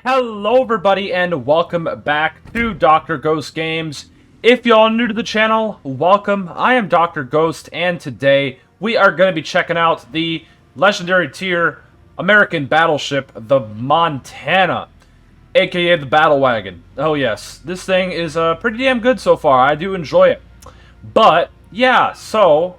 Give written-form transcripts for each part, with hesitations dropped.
Hello everybody and welcome back to Dr. Ghost Games. If y'all are new to the channel, welcome. I am Dr. Ghost and today we are going to be checking out the legendary tier American battleship, the Montana, aka the Battle Wagon. Oh yes, this thing is pretty damn good so far. I do enjoy it. But yeah, so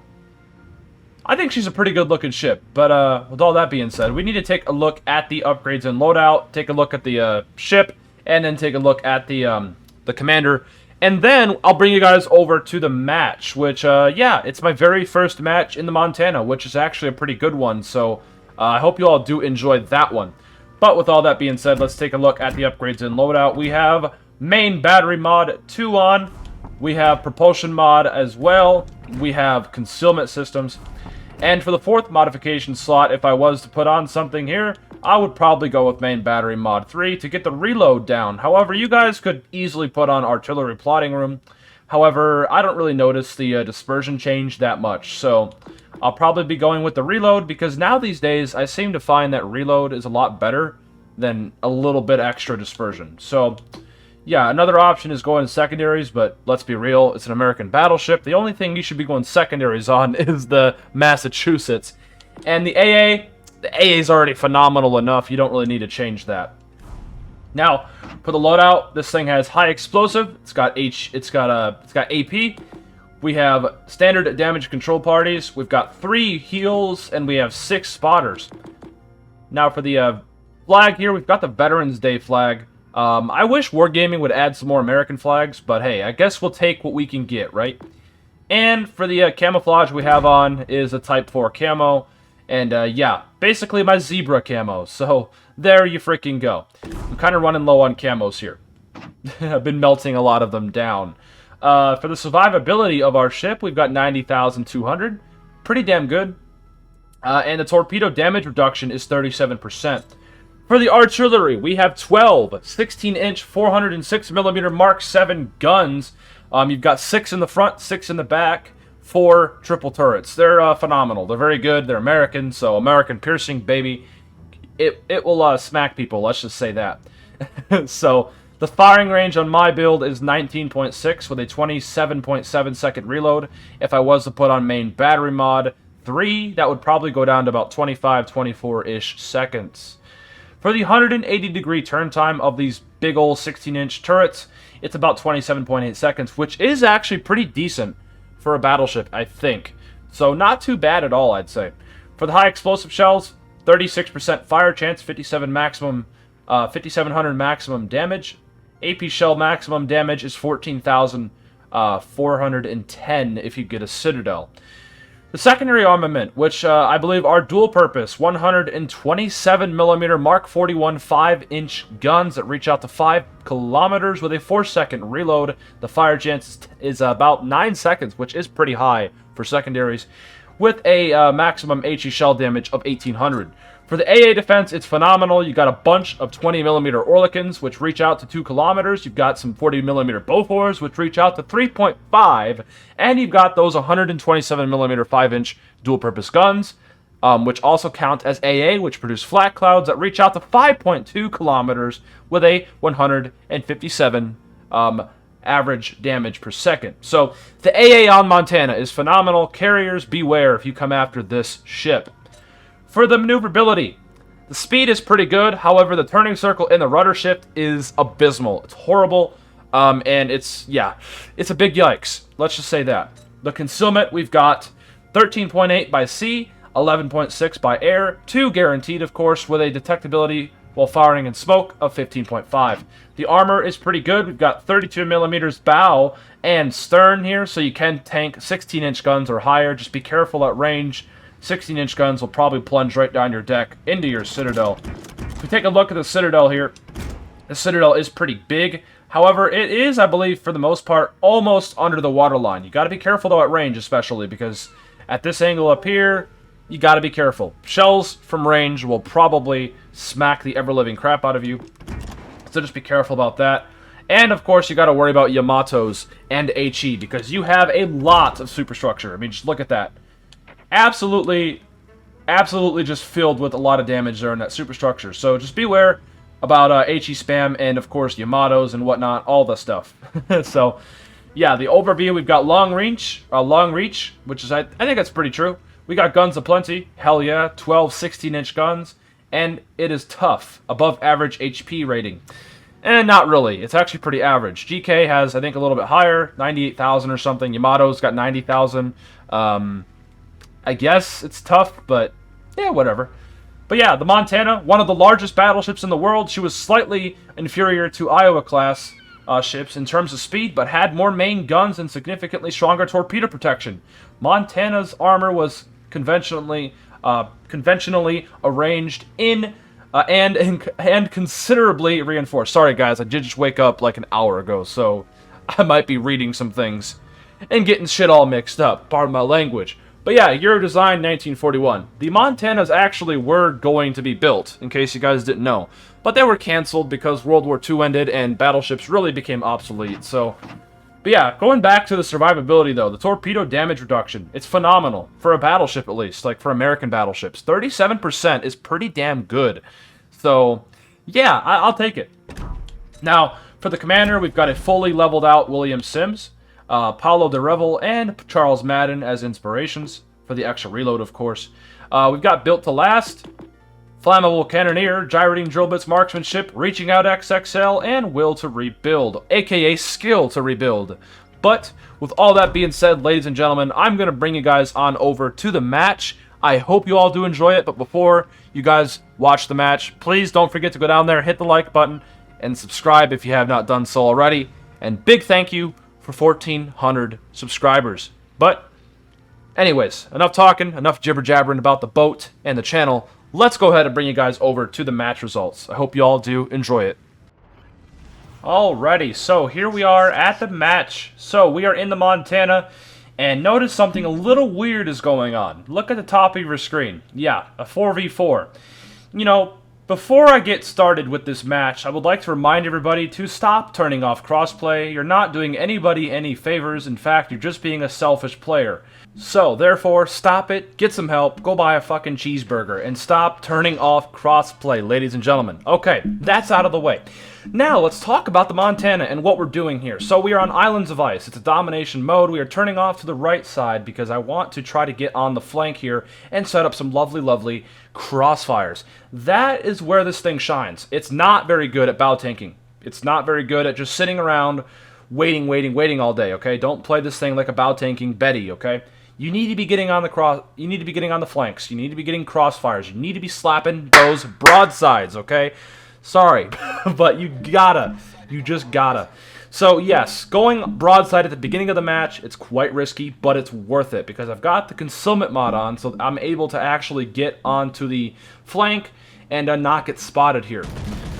I think she's a pretty good looking ship, but with all that being said, we need to take a look at the upgrades and loadout, take a look at the ship, and then take a look at the commander, and then I'll bring you guys over to the match, which, yeah, it's my very first match in the Montana, which is actually a pretty good one, so I hope you all do enjoy that one. But with all that being said, let's take a look at the upgrades and loadout. We have main battery mod 2 on, we have propulsion mod as well, we have concealment systems. And for the fourth modification slot, if I was to put on something here, I would probably go with main battery mod 3 to get the reload down. However, you guys could easily put on artillery plotting room. However, I don't really notice the dispersion change that much, so I'll probably be going with the reload because now these days I seem to find that reload is a lot better than a little bit extra dispersion. So yeah, another option is going secondaries, but let's be real, it's an American battleship. The only thing you should be going secondaries on is the Massachusetts. And the AA is already phenomenal enough, you don't really need to change that. Now, for the loadout, this thing has high explosive, it's got AP, we have standard damage control parties, we've got 3 heals, and we have 6 spotters. Now for the flag here, we've got the Veterans Day flag. I wish Wargaming would add some more American flags, but hey, I guess we'll take what we can get, right? And for the camouflage we have on is a Type 4 camo, and yeah, basically my zebra camo, so there you freaking go. I'm kind of running low on camos here. I've been melting a lot of them down. For the survivability of our ship, we've got 90,200, pretty damn good. And the torpedo damage reduction is 37%. For the artillery, we have 12 16-inch 406mm Mark 7 guns. You've got 6 in the front, 6 in the back, 4 triple turrets. They're phenomenal. They're very good. They're American, so American piercing, baby. It will smack people, let's just say that. So the firing range on my build is 19.6 with a 27.7 second reload. If I was to put on main battery mod 3, that would probably go down to about 25, 24-ish seconds. For the 180-degree turn time of these big old 16-inch turrets, it's about 27.8 seconds, which is actually pretty decent for a battleship, I think. So not too bad at all, I'd say. For the high explosive shells, 36% fire chance, 5,700 maximum damage. AP shell maximum damage is 14,410 if you get a Citadel. The secondary armament, which I believe are dual-purpose, 127mm Mark 41 5-inch guns that reach out to 5 kilometers with a 4-second reload. The fire chance is about 9 seconds, which is pretty high for secondaries, with a maximum HE shell damage of 1,800. For the AA defense, it's phenomenal. You got a bunch of 20mm Oerlikons, which reach out to 2 kilometers. You've got some 40mm Bofors, which reach out to 3.5. And you've got those 127mm 5-inch dual-purpose guns, which also count as AA, which produce flat clouds that reach out to 5.2 kilometers with a 157 average damage per second. So the AA on Montana is phenomenal. Carriers, beware if you come after this ship. For the maneuverability, the speed is pretty good. However, the turning circle in the rudder shift is abysmal. It's horrible, and it's a big yikes. Let's just say that. The concealment, we've got 13.8 by sea, 11.6 by air, 2 guaranteed, of course, with a detectability while firing in smoke of 15.5. The armor is pretty good. We've got 32mm bow and stern here, so you can tank 16-inch guns or higher. Just be careful at range. 16-inch guns will probably plunge right down your deck into your Citadel. If we take a look at the Citadel here, the Citadel is pretty big. However, it is, I believe, for the most part, almost under the waterline. You got to be careful, though, at range, especially, because at this angle up here, you got to be careful. Shells from range will probably smack the ever-living crap out of you, so just be careful about that. And, of course, you got to worry about Yamatos and HE, because you have a lot of superstructure. I mean, just look at that. Absolutely just filled with a lot of damage there in that superstructure. So just beware. about HE spam and, of course, Yamatos and whatnot, all the stuff. So, yeah, the overview, we've got long reach, which is, I think that's pretty true. We got guns aplenty, hell yeah, 12 16-inch guns, and it is tough, above average HP rating. And not really, it's actually pretty average. GK has, I think, a little bit higher, 98,000 or something. Yamato's got 90,000. I guess it's tough, but yeah, whatever. But yeah, the Montana, one of the largest battleships in the world. She was slightly inferior to Iowa-class ships in terms of speed, but had more main guns and significantly stronger torpedo protection. Montana's armor was conventionally arranged in and considerably reinforced. Sorry guys, I did just wake up like an hour ago, so I might be reading some things and getting shit all mixed up. Pardon my language. But yeah, Euro design 1941. The Montanas actually were going to be built, in case you guys didn't know. But they were canceled because World War II ended and battleships really became obsolete, so... But yeah, going back to the survivability though, the torpedo damage reduction, it's phenomenal. For a battleship at least, like for American battleships. 37% is pretty damn good. So, yeah, I'll take it. Now, for the commander, we've got a fully leveled out William Sims, Paulo de Revel, and Charles Madden as inspirations, for the extra reload, of course. We've got Built to Last, Flammable Cannoneer, Gyrating Drill Bits Marksmanship, Reaching Out XXL, and Will to Rebuild, aka Skill to Rebuild. But, with all that being said, ladies and gentlemen, I'm going to bring you guys on over to the match. I hope you all do enjoy it, but before you guys watch the match, please don't forget to go down there, hit the like button, and subscribe if you have not done so already. And big thank you for 1,400 subscribers. But, anyways, enough talking, enough jibber-jabbering about the boat and the channel. Let's go ahead and bring you guys over to the match results. I hope you all do enjoy it. Alrighty, so here we are at the match. So we are in the Montana, and notice something a little weird is going on. Look at the top of your screen. Yeah, a 4v4. You know, before I get started with this match, I would like to remind everybody to stop turning off crossplay. You're not doing anybody any favors. In fact, you're just being a selfish player. So, therefore, stop it, get some help, go buy a fucking cheeseburger, and stop turning off crossplay, ladies and gentlemen. Okay, that's out of the way. Now, let's talk about the Montana and what we're doing here. So, we are on Islands of Ice. It's a domination mode. We are turning off to the right side because I want to try to get on the flank here and set up some lovely, lovely crossfires. That is where this thing shines. It's not very good at bow tanking. It's not very good at just sitting around waiting all day, okay? Don't play this thing like a bow tanking Betty, okay? You need to be getting on the you need to be getting on the flanks. You need to be getting crossfires. You need to be slapping those broadsides, okay? Sorry, but you gotta. You just gotta. So, yes, going broadside at the beginning of the match, it's quite risky, but it's worth it because I've got the concealment mod on, so I'm able to actually get onto the flank and not get spotted here.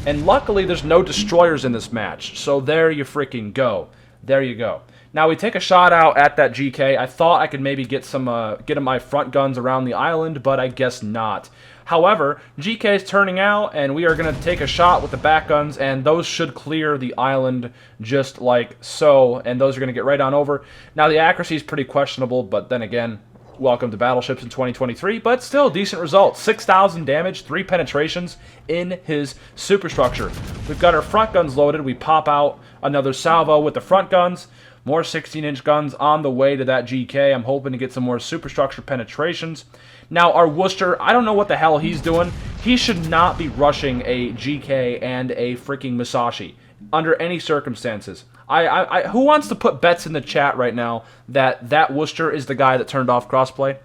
And luckily, there's no destroyers in this match, so there you freaking go. There you go. Now, we take a shot out at that GK. I thought I could maybe get some get my front guns around the island, but I guess not. However, GK is turning out, and we are going to take a shot with the back guns, and those should clear the island just like so, and those are going to get right on over. Now, the accuracy is pretty questionable, but then again, welcome to battleships in 2023, but still decent results. 6,000 damage, 3 penetrations in his superstructure. We've got our front guns loaded. We pop out another salvo with the front guns. More 16-inch guns on the way to that GK. I'm hoping to get some more superstructure penetrations. Now, our Worcester, I don't know what the hell he's doing. He should not be rushing a GK and a freaking Musashi under any circumstances. Who wants to put bets in the chat right now that Worcester is the guy that turned off crossplay?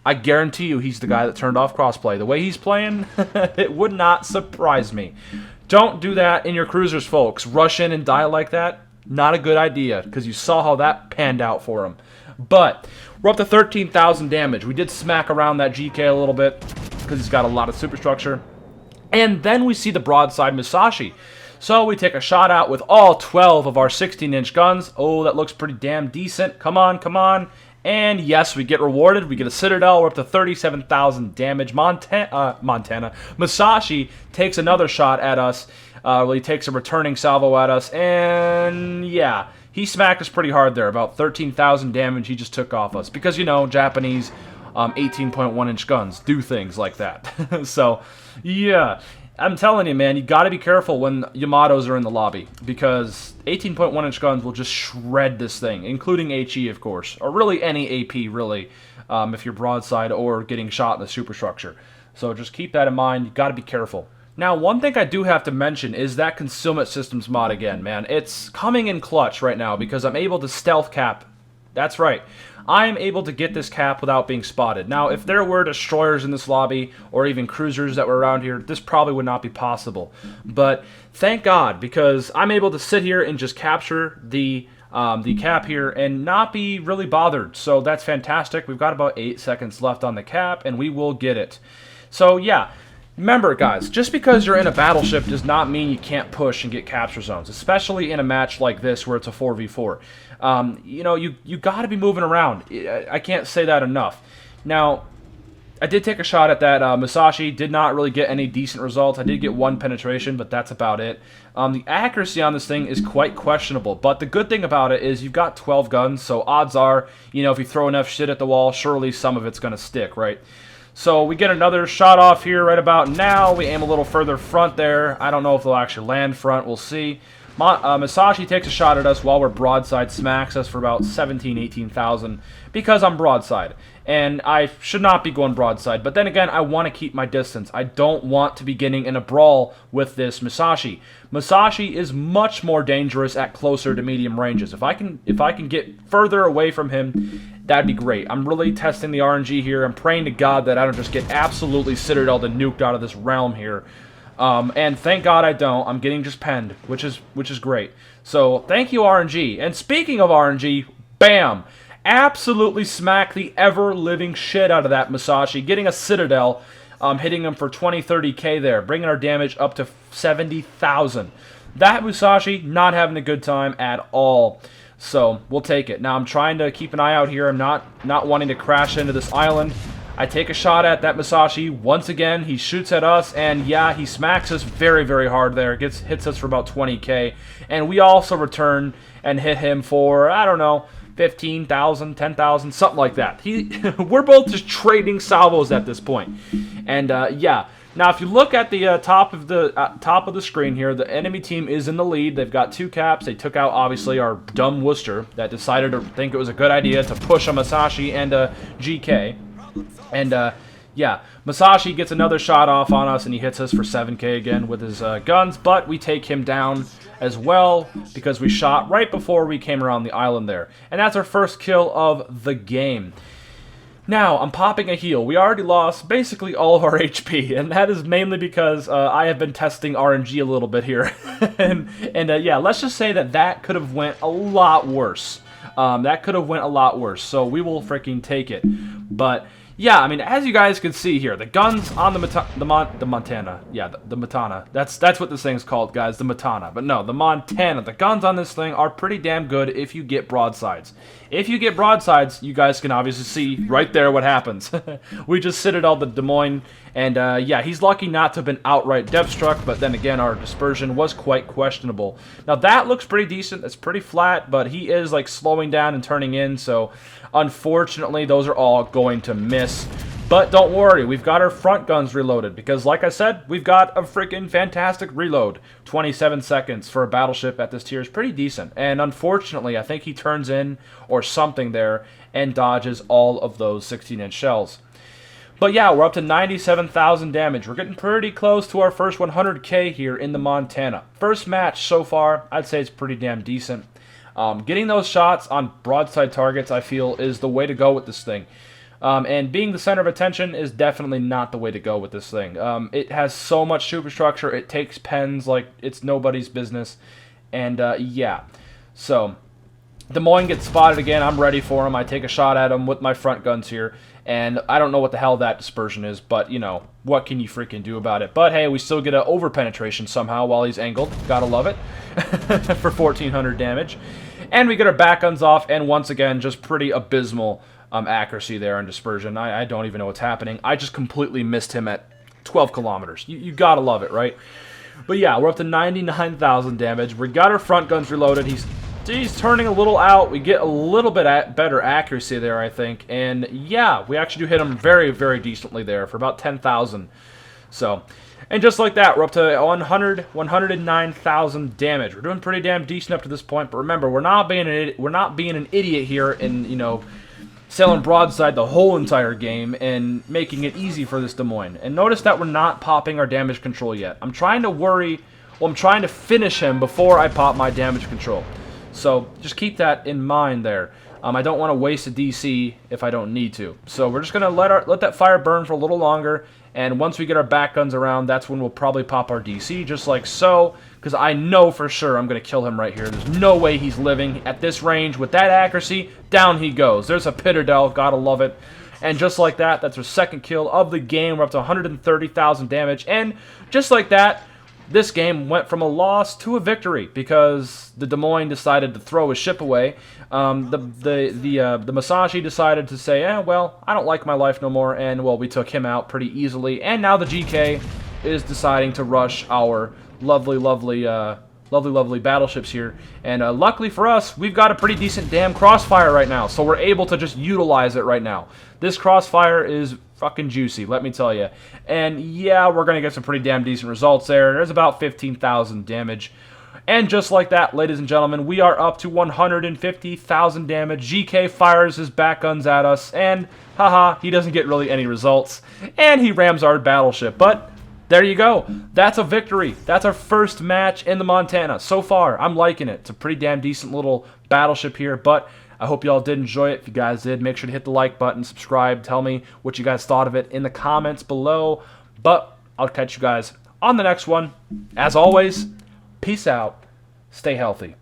I guarantee you he's the guy that turned off crossplay. The way he's playing, it would not surprise me. Don't do that in your cruisers, folks. Rush in and die like that. Not a good idea, because you saw how that panned out for him. But we're up to 13,000 damage. We did smack around that GK a little bit, because he's got a lot of superstructure. And then we see the broadside Musashi. So we take a shot out with all 12 of our 16-inch guns. Oh, that looks pretty damn decent. Come on, come on. And yes, we get rewarded. We get a Citadel. We're up to 37,000 damage. Montana. Musashi takes another shot at us. Well, he takes a returning salvo at us, and yeah, he smacked us pretty hard there. About 13,000 damage he just took off us. Because, you know, Japanese 18.1-inch guns do things like that. So, yeah. I'm telling you, man, you got to be careful when Yamatos are in the lobby, because 18.1-inch guns will just shred this thing, including HE, of course, or really any AP, really, if you're broadside or getting shot in the superstructure. So just keep that in mind. You got to be careful. Now, one thing I do have to mention is that concealment systems mod again, man. It's coming in clutch right now because I'm able to stealth cap. That's right. I'm able to get this cap without being spotted. Now, if there were destroyers in this lobby, or even cruisers that were around here, this probably would not be possible. But thank God, because I'm able to sit here and just capture the cap here and not be really bothered. So that's fantastic. We've got about 8 seconds left on the cap, and we will get it. So yeah. Remember, guys, just because you're in a battleship does not mean you can't push and get capture zones, especially in a match like this where it's a 4v4. You know, you got to be moving around. I can't say that enough. Now, I did take a shot at that Musashi, did not really get any decent results. I did get 1 penetration, but that's about it. The accuracy on this thing is quite questionable, but the good thing about it is you've got 12 guns, so odds are, you know, if you throw enough shit at the wall, surely some of it's going to stick, right? So we get another shot off here right about now. We aim a little further front there. I don't know if they'll actually land front. We'll see. Musashi takes a shot at us while we're broadside, smacks us for about 17,000, 18,000 because I'm broadside. And I should not be going broadside. But then again, I want to keep my distance. I don't want to be getting in a brawl with this Musashi. Musashi is much more dangerous at closer to medium ranges. If I can get further away from him, that'd be great. I'm really testing the RNG here. I'm praying to God that I don't just get absolutely citadelled and nuked out of this realm here. And thank God I don't. I'm getting just penned, which is great. So thank you, RNG. And speaking of RNG, bam! Absolutely smack the ever-living shit out of that Musashi, getting a citadel, hitting him for 20, 30k there, bringing our damage up to 70,000. That Musashi not having a good time at all. So we'll take it. Now I'm trying to keep an eye out here. I'm not wanting to crash into this island. I take a shot at that Musashi. Once again, he shoots at us, and yeah, he smacks us very, very hard there. Hits us for about 20k. And we also return and hit him for, I don't know, 15,000, 10,000, something like that. We're both just trading salvos at this point. And yeah. Now, if you look at the top of the screen here, the enemy team is in the lead. They've got 2 caps. They took out, obviously, our dumb Worcester that decided to think it was a good idea to push a Musashi and a GK. And, yeah, Musashi gets another shot off on us, and he hits us for 7k again with his guns. But we take him down as well because we shot right before we came around the island there. And that's our first kill of the game. Now, I'm popping a heal. We already lost basically all of our HP, and that is mainly because I have been testing RNG a little bit here. and yeah, let's just say that could have went a lot worse. That could have went a lot worse, so we will freaking take it. But yeah, I mean, as you guys can see here, the guns on the Montana. Yeah, the Matana. That's what this thing's called, guys, the Matana. But no, the Montana. The guns on this thing are pretty damn good if you get broadsides. If you get broadsides, you guys can obviously see right there what happens. We just citadel the Des Moines, and yeah, he's lucky not to have been outright depth struck, but then again, our dispersion was quite questionable. Now, that looks pretty decent. It's pretty flat, but he is, like, slowing down and turning in, so unfortunately, those are all going to miss. But don't worry, we've got our front guns reloaded, because like I said, we've got a freaking fantastic reload. 27 seconds for a battleship at this tier is pretty decent. And unfortunately, I think he turns in or something there and dodges all of those 16-inch shells. But yeah, we're up to 97,000 damage. We're getting pretty close to our first 100k here in the Montana. First match so far, I'd say it's pretty damn decent. Getting those shots on broadside targets, I feel, is the way to go with this thing. And being the center of attention is definitely not the way to go with this thing. It has so much superstructure, it takes pens like it's nobody's business. And yeah, so Des Moines gets spotted again. I'm ready for him. I take a shot at him with my front guns here. And I don't know what the hell that dispersion is, but, you know, what can you freaking do about it? But, hey, we still get an over-penetration somehow while he's angled. Gotta love it. For 1,400 damage. And we get our back guns off, and once again, just pretty abysmal accuracy there and dispersion. I don't even know what's happening. I just completely missed him at 12 kilometers. You gotta love it, right? But, yeah, we're up to 99,000 damage. We got our front guns reloaded. He's turning a little out. We get a little bit better accuracy there, I think. And yeah, we actually do hit him very, very decently there for about 10,000. So And just like that, we're up to 109,000 damage. We're doing pretty damn decent up to this point. But remember, we're not being an idiot here and, you know, sailing broadside the whole entire game and making it easy for this Des Moines. And notice that we're not popping our damage control yet. I'm trying to finish him before I pop my damage control. So just keep that in mind there. I don't want to waste a DC if I don't need to. So we're just going to let that fire burn for a little longer. And once we get our back guns around, that's when we'll probably pop our DC, just like so. Because I know for sure I'm going to kill him right here. There's no way he's living at this range. With that accuracy, down he goes. There's a Pitterdell. Gotta love it. And just like that, that's our second kill of the game. We're up to 130,000 damage. And just like that, this game went from a loss to a victory because the Des Moines decided to throw his ship away. The Masashi decided to say, well, I don't like my life no more, and, well, we took him out pretty easily. And now the GK is deciding to rush our lovely battleships here. And luckily for us, we've got a pretty decent damn crossfire right now, so we're able to just utilize it right now. This crossfire is fucking juicy, let me tell you. And yeah, we're going to get some pretty damn decent results there. There's about 15,000 damage. And just like that, ladies and gentlemen, we are up to 150,000 damage. GK fires his back guns at us, and haha, he doesn't get really any results. And he rams our battleship, but there you go. That's a victory. That's our first match in the Montana. So far, I'm liking it. It's a pretty damn decent little battleship here, but I hope you all did enjoy it. If you guys did, make sure to hit the like button, subscribe, tell me what you guys thought of it in the comments below. But I'll catch you guys on the next one. As always, peace out, stay healthy.